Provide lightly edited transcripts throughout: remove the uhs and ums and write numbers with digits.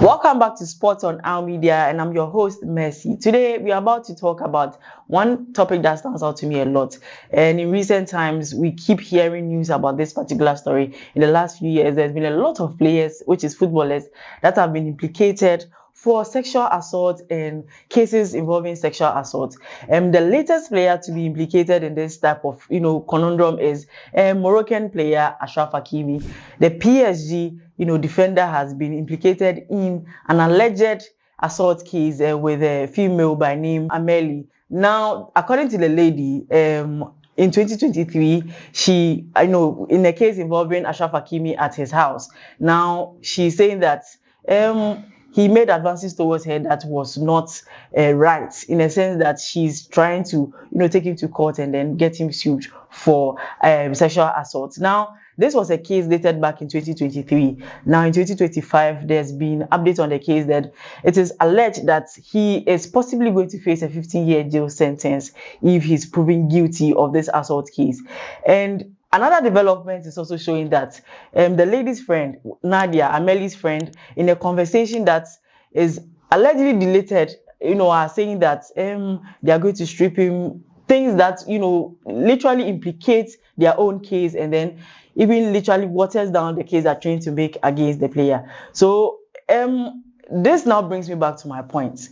Welcome back to Sports on Our Media, and I'm your host, Mercy. Today, we are about to talk about one topic that stands out to me a lot. And in recent times, we keep hearing news about this particular story. In the last few years, there's been a lot of players, which is footballers, that have been implicated for sexual assault and cases involving sexual assault. The latest player to be implicated in this type of, conundrum is Moroccan player Achraf Hakimi. The PSG, defender has been implicated in an alleged assault case with a female by name Amélie. Now, according to the lady, in 2023, she, in a case involving Achraf Hakimi at his house. Now, she's saying that he made advances towards her that was not right, in a sense that she's trying to, take him to court and then get him sued for sexual assault. Now, this was a case dated back in 2023. Now, in 2025, there's been updates on the case that it is alleged that he is possibly going to face a 15-year jail sentence if he's proven guilty of this assault case. And another development is also showing that the lady's friend, Nadia, Amélie's friend, in a conversation that is allegedly deleted, are saying that they are going to strip him, things that, literally implicate their own case and then even literally waters down the case they're trying to make against the player. So this now brings me back to my point.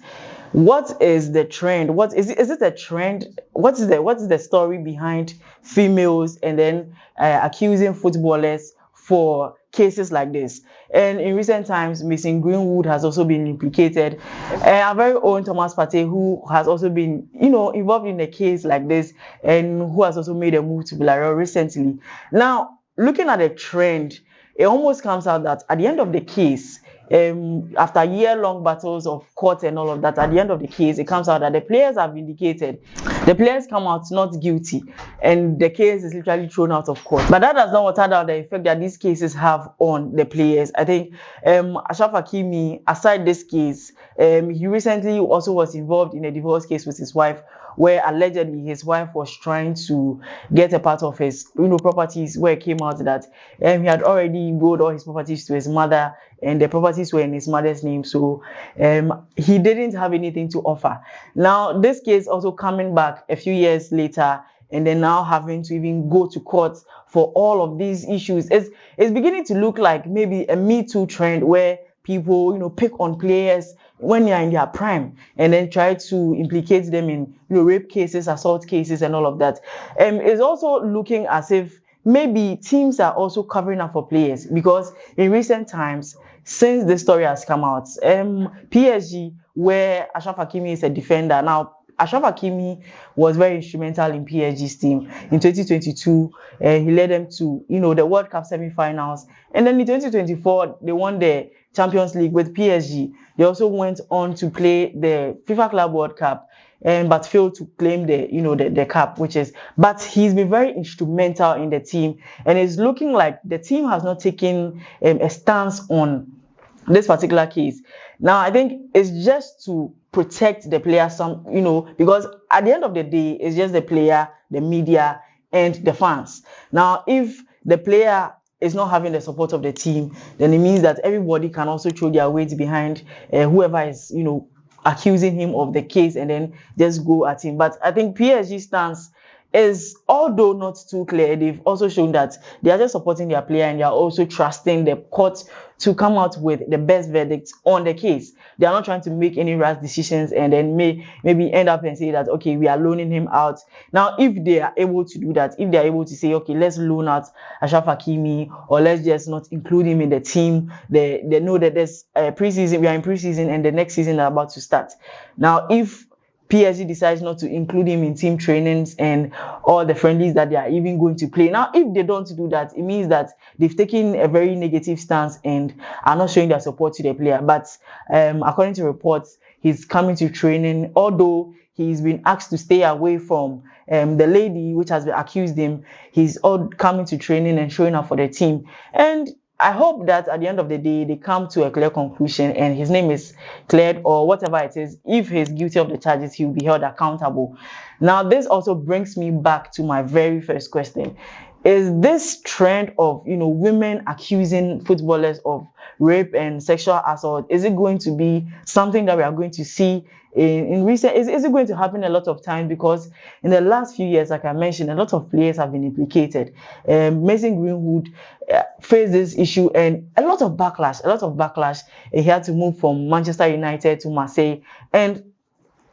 What is the trend? What is it a trend? What is the story behind females and then accusing footballers for cases like this? And in recent times, Mason Greenwood has also been implicated. Our very own Thomas Partey, who has also been, involved in a case like this and who has also made a move to Villarreal recently. Now, looking at the trend, it almost comes out that at the end of the case, after year-long battles of court and all of that, at the end of the case, it comes out that the players are vindicated. The players come out not guilty, and the case is literally thrown out of court. But that does not water down the effect that these cases have on the players. I think Achraf Hakimi, aside this case, he recently also was involved in a divorce case with his wife, where allegedly his wife was trying to get a part of his, properties, where it came out that he had already willed all his properties to his mother, and the properties were in his mother's name, so he didn't have anything to offer. Now, this case also coming back a few years later, and then now having to even go to court for all of these issues. It's beginning to look like maybe a Me Too trend where people, pick on players when they are in their prime and then try to implicate them in, rape cases, assault cases, and all of that. It's also looking as if maybe teams are also covering up for players, because in recent times, since this story has come out, PSG, where Achraf Hakimi is a defender. Now, Achraf Hakimi was very instrumental in PSG's team. In 2022, he led them to, the World Cup semi-finals. And then in 2024, they won the Champions League with PSG. They also went on to play the FIFA Club World Cup, but failed to claim the cup, but he's been very instrumental in the team. And it's looking like the team has not taken a stance on this particular case. Now, I think it's just to protect the player because at the end of the day, it's just the player, the media, and the fans. Now, if the player is not having the support of the team, then it means that everybody can also throw their weight behind whoever is, accusing him of the case and then just go at him. But I think PSG's stance is, although not too clear, they've also shown that they are just supporting their player and they are also trusting the court to come out with the best verdict on the case. They are not trying to make any rash decisions and then maybe end up and say that, okay, we are loaning him out. Now, if they are able to do that, if they are able to say, okay, let's loan out Achraf Hakimi, or let's just not include him in the team, they know that there's preseason, we are in preseason and the next season are about to start. Now, if PSG decides not to include him in team trainings and all the friendlies that they are even going to play. Now, if they don't do that, it means that they've taken a very negative stance and are not showing their support to the player. But according to reports, he's coming to training, although he's been asked to stay away from the lady which has been accused him. He's all coming to training and showing up for the team. And I hope that at the end of the day, they come to a clear conclusion and his name is cleared, or whatever it is. If he's guilty of the charges, he will be held accountable. Now, this also brings me back to my very first question. is this trend of, women accusing footballers of rape and sexual assault, is it going to be something that we are going to see in recent, is it going to happen a lot of times? Because in the last few years, like I mentioned, a lot of players have been implicated. Mason Greenwood faced this issue and a lot of backlash. He had to move from Manchester United to Marseille, and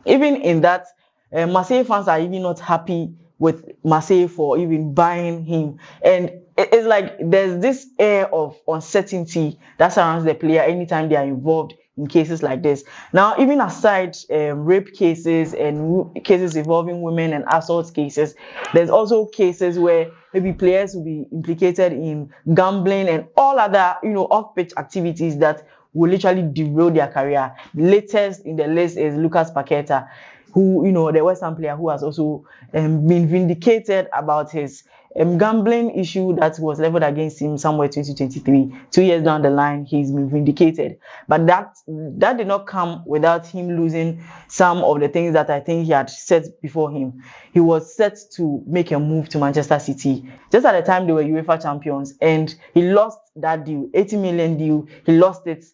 even in that, Marseille fans are even not happy with Marseille for even buying him. And it's like there's this air of uncertainty that surrounds the player anytime they are involved in cases like this. Now, even aside rape cases and cases involving women and assault cases, there's also cases where maybe players will be implicated in gambling and all other, off-pitch activities that will literally derail their career. Latest in the list is Lucas Paqueta, who, the West Ham player, who has also been vindicated about his gambling issue that was leveled against him somewhere 2023. 2 years down the line, he's been vindicated. But that did not come without him losing some of the things that I think he had set before him. He was set to make a move to Manchester City just at the time they were UEFA champions, and he lost that deal, 80 million deal. He lost it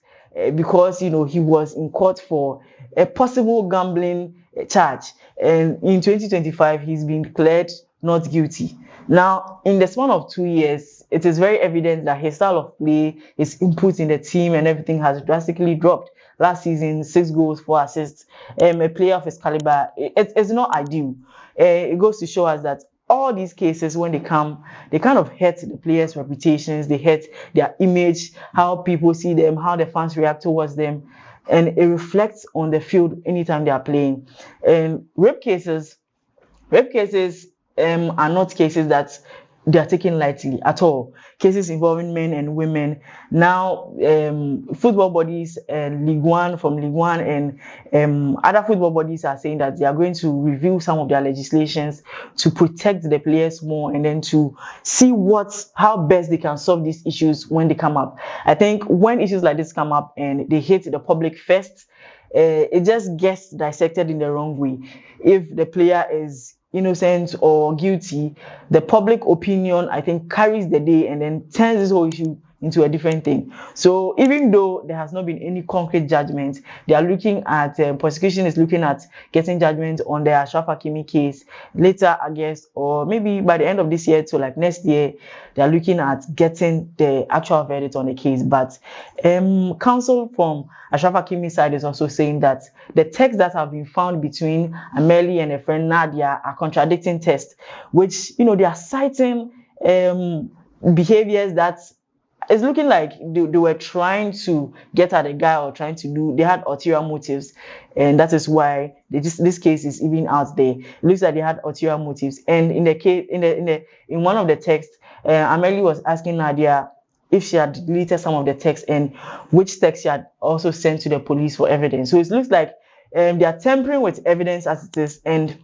because, he was in court for a possible gambling charge. And in 2025, he's been declared not guilty. Now, in the span of 2 years, it is very evident that his style of play, his input in the team and everything has drastically dropped. Last season, 6 goals, 4 assists. A player of his caliber, it's not ideal. It goes to show us that all these cases, when they come, they kind of hurt the players' reputations, they hurt their image, how people see them, how the fans react towards them, and it reflects on the field anytime they are playing. Rape cases are not cases that they are taken lightly at all. Cases involving men and women. Now, football bodies and Ligue 1 and other football bodies are saying that they are going to review some of their legislations to protect the players more, and then to see how best they can solve these issues when they come up. I think when issues like this come up and they hit the public first, it just gets dissected in the wrong way. If the player is innocent or guilty, the public opinion, I think, carries the day and then turns this whole issue into a different thing. So even though there has not been any concrete judgment, they are looking at, prosecution is looking at getting judgment on the Achraf Hakimi case later, I guess, or maybe by the end of this year to like next year, they are looking at getting the actual verdict on the case. But counsel from Achraf Hakimi's side is also saying that the texts that have been found between Amelie and a friend Nadia are contradicting texts, which, they are citing behaviors that it's looking like they were trying to get at a guy or they had ulterior motives, and that is why this case is even out there. It looks like they had ulterior motives. And in the case, in one of the texts, Amelie was asking Nadia if she had deleted some of the texts and which text she had also sent to the police for evidence. So it looks like they are tampering with evidence as it is, and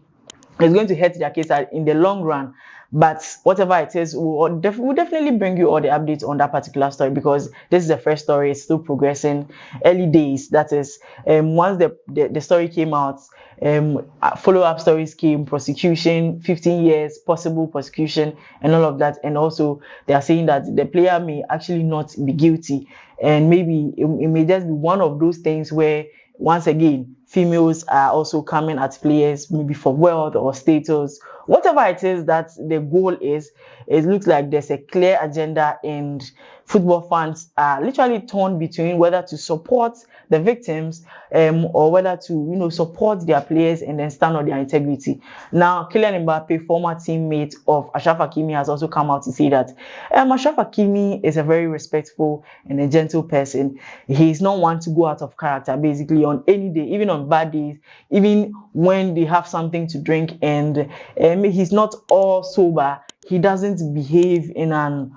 it's going to hurt their case in the long run. But whatever it is, we'll definitely bring you all the updates on that particular story, because this is the first story. It's still progressing, early days. That is, once the story came out, follow-up stories came, prosecution, 15 years, possible prosecution, and all of that. And also, they are saying that the player may actually not be guilty, and maybe it may just be one of those things where, once again, females are also coming at players, maybe for wealth or status, whatever it is that the goal is. It looks like there's a clear agenda, and football fans are literally torn between whether to support the victims or whether to support their players and then stand on their integrity. Now, Kylian Mbappe, former teammate of Achraf Hakimi, has also come out to say that Achraf Hakimi is a very respectful and a gentle person. He's not one to go out of character, basically, on any day, even on bad days, even when they have something to drink, and he's not all sober. He doesn't behave in an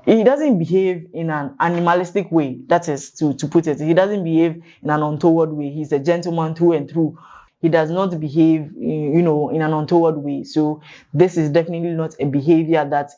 animalistic way. That is to put it. He doesn't behave in an untoward way. He's a gentleman through and through. He does not behave, in an untoward way. So this is definitely not a behavior that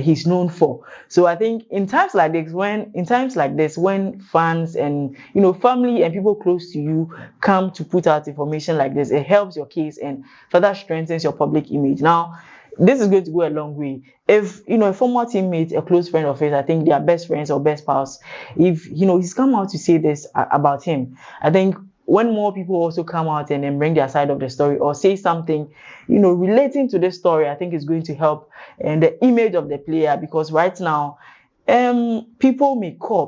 he's known for. So I think in times like this, when fans and family and people close to you come to put out information like this, it helps your case and further strengthens your public image. Now, this is going to go a long way. If a former teammate, a close friend of his, I think they are best friends or best pals, if he's come out to say this about him, I think when more people also come out and then bring their side of the story or say something, relating to this story, I think it's going to help and the image of the player, because right now, people may call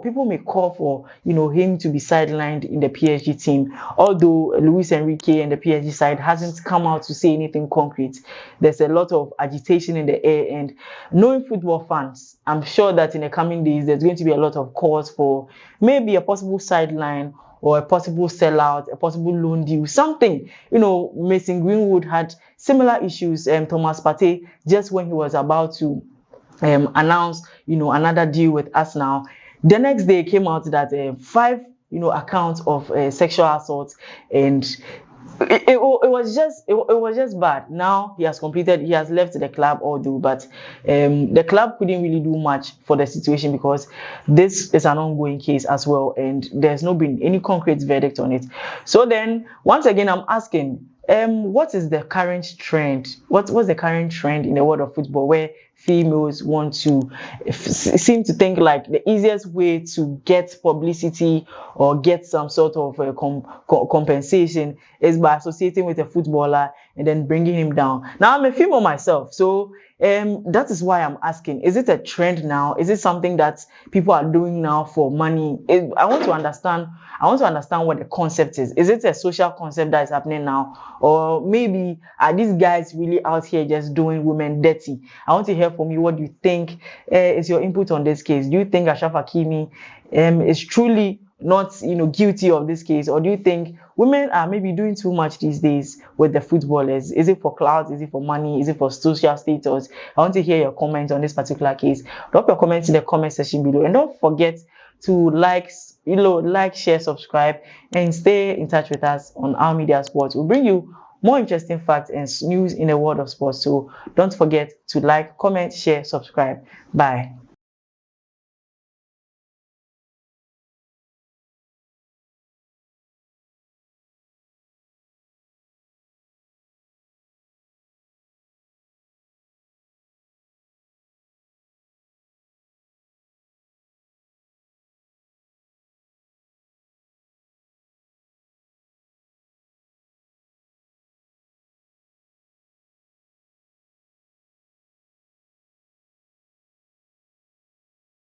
for him to be sidelined in the PSG team. Although Luis Enrique and the PSG side hasn't come out to say anything concrete, there's a lot of agitation in the air, and knowing football fans, I'm sure that in the coming days there's going to be a lot of calls for maybe a possible sideline or a possible sellout, a possible loan deal, something. Mason Greenwood had similar issues, Thomas Partey, just when he was about to announced another deal with Arsenal. The next day it came out that 5 accounts of sexual assault, and it was just bad. Now he has left the club, although, but the club couldn't really do much for the situation because this is an ongoing case as well, and there's not been any concrete verdict on it. So then once again I'm asking, what is the current trend? What's the current trend in the world of football where females want to seem to think like the easiest way to get publicity or get some sort of compensation is by associating with a footballer and then bringing him down? Now I'm a female myself, so that is why I'm asking, is it a trend now? Is it something that people are doing now for money? I want to understand what the concept is. Is it a social concept that is happening now? Or maybe are these guys really out here just doing women dirty? I want to hear from you. What do you think is your input on this case? Do you think Achraf Hakimi is truly not guilty of this case, or do you think women are maybe doing too much these days with the footballers? Is it for clout? Is it for money? Is it for social status? I want to hear your comments on this particular case. Drop your comments in the comment section below, and don't forget to like, share, subscribe, and stay in touch with us on our media sports. We'll bring you more interesting facts and news in the world of sports. So don't forget to like, comment, share, subscribe. Bye.